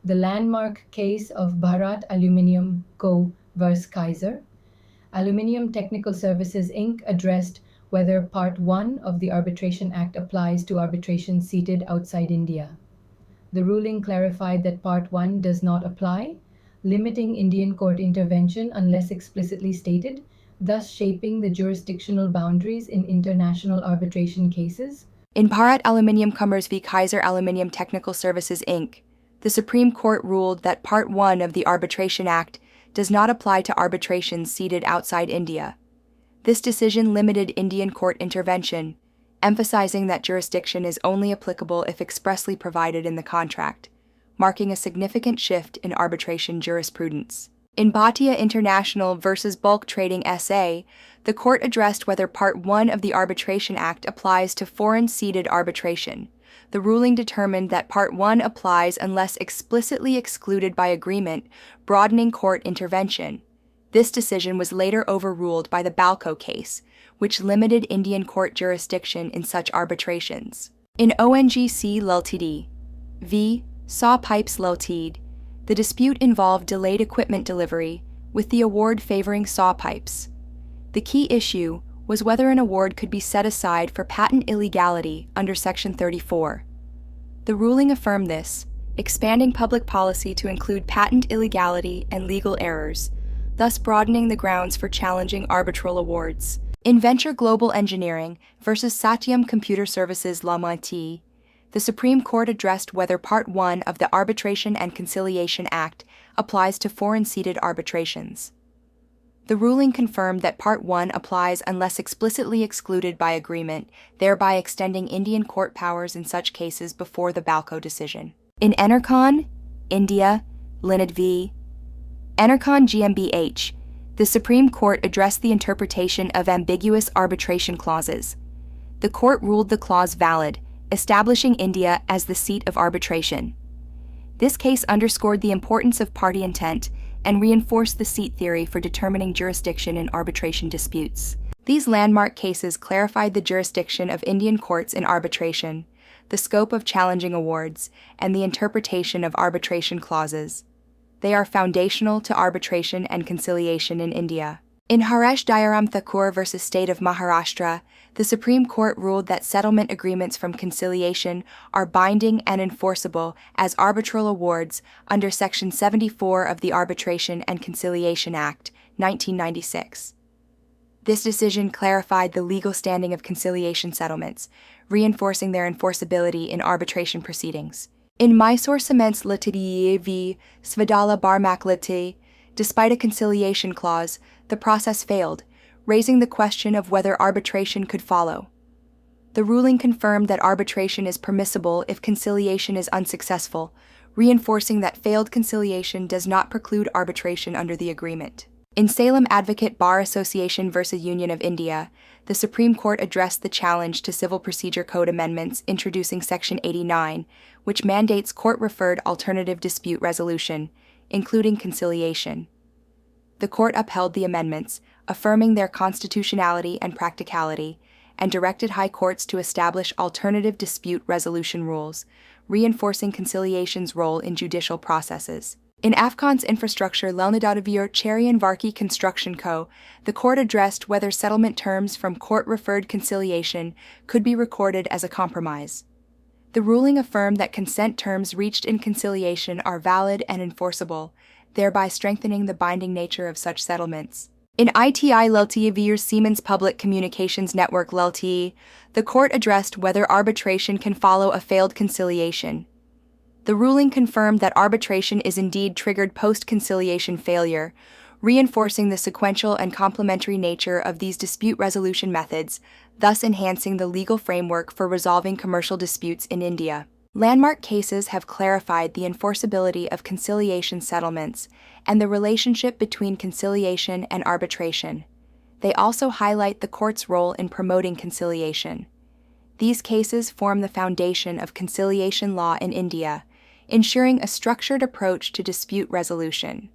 the landmark case of Bharat Aluminium Co. vs. Kaiser. Aluminium Technical Services Inc. addressed whether Part 1 of the Arbitration Act applies to arbitrations seated outside India. The ruling clarified that Part 1 does not apply, limiting Indian court intervention unless explicitly stated, thus shaping the jurisdictional boundaries in international arbitration cases. In Bharat Aluminium Commerce v. Kaiser Aluminium Technical Services Inc., the Supreme Court ruled that Part 1 of the Arbitration Act does not apply to arbitrations seated outside India. This decision limited Indian court intervention, emphasizing that jurisdiction is only applicable if expressly provided in the contract, marking a significant shift in arbitration jurisprudence. In Bhatia International v. Bulk Trading SA, the court addressed whether Part 1 of the Arbitration Act applies to foreign-seated arbitration. The ruling determined that Part 1 applies unless explicitly excluded by agreement, broadening court intervention. This decision was later overruled by the BALCO case, which limited Indian court jurisdiction in such arbitrations. In ONGC Ltd. v. Saw Pipes Ltd., the dispute involved delayed equipment delivery, with the award favoring Saw Pipes. The key issue was whether an award could be set aside for patent illegality under Section 34. The ruling affirmed this, expanding public policy to include patent illegality and legal errors, thus broadening the grounds for challenging arbitral awards. In Venture Global Engineering v. Satyam Computer Services Ltd., the Supreme Court addressed whether Part 1 of the Arbitration and Conciliation Act applies to foreign-seated arbitrations. The ruling confirmed that Part 1 applies unless explicitly excluded by agreement, thereby extending Indian court powers in such cases before the BALCO decision. In Enercon, India, Linad v. Enercon GmbH, the Supreme Court addressed the interpretation of ambiguous arbitration clauses. The court ruled the clause valid, establishing India as the seat of arbitration. This case underscored the importance of party intent and reinforced the seat theory for determining jurisdiction in arbitration disputes. These landmark cases clarified the jurisdiction of Indian courts in arbitration, the scope of challenging awards, and the interpretation of arbitration clauses. They are foundational to arbitration and conciliation in India. In Haresh Dayaram Thakur v. State of Maharashtra, the Supreme Court ruled that settlement agreements from conciliation are binding and enforceable as arbitral awards under Section 74 of the Arbitration and Conciliation Act, 1996. This decision clarified the legal standing of conciliation settlements, reinforcing their enforceability in arbitration proceedings. In Mysore Cements Ltd v. Svadala Barmak Ltd, despite a conciliation clause, the process failed, raising the question of whether arbitration could follow. The ruling confirmed that arbitration is permissible if conciliation is unsuccessful, reinforcing that failed conciliation does not preclude arbitration under the agreement. In Salem Advocate Bar Association v. Union of India, the Supreme Court addressed the challenge to Civil Procedure Code amendments introducing Section 89, which mandates court-referred alternative dispute resolution, including conciliation. The court upheld the amendments, affirming their constitutionality and practicality, and directed high courts to establish alternative dispute resolution rules, reinforcing conciliation's role in judicial processes. In Afghan's infrastructure Lelnadadavir Cherian Varki Construction Co., the court addressed whether settlement terms from court-referred conciliation could be recorded as a compromise. The ruling affirmed that consent terms reached in conciliation are valid and enforceable, thereby strengthening the binding nature of such settlements. In ITI Ltd v. Siemens Public Communications Network Ltd, the court addressed whether arbitration can follow a failed conciliation. The ruling confirmed that arbitration is indeed triggered post-conciliation failure, reinforcing the sequential and complementary nature of these dispute resolution methods, thus enhancing the legal framework for resolving commercial disputes in India. Landmark cases have clarified the enforceability of conciliation settlements and the relationship between conciliation and arbitration. They also highlight the court's role in promoting conciliation. These cases form the foundation of conciliation law in India, ensuring a structured approach to dispute resolution.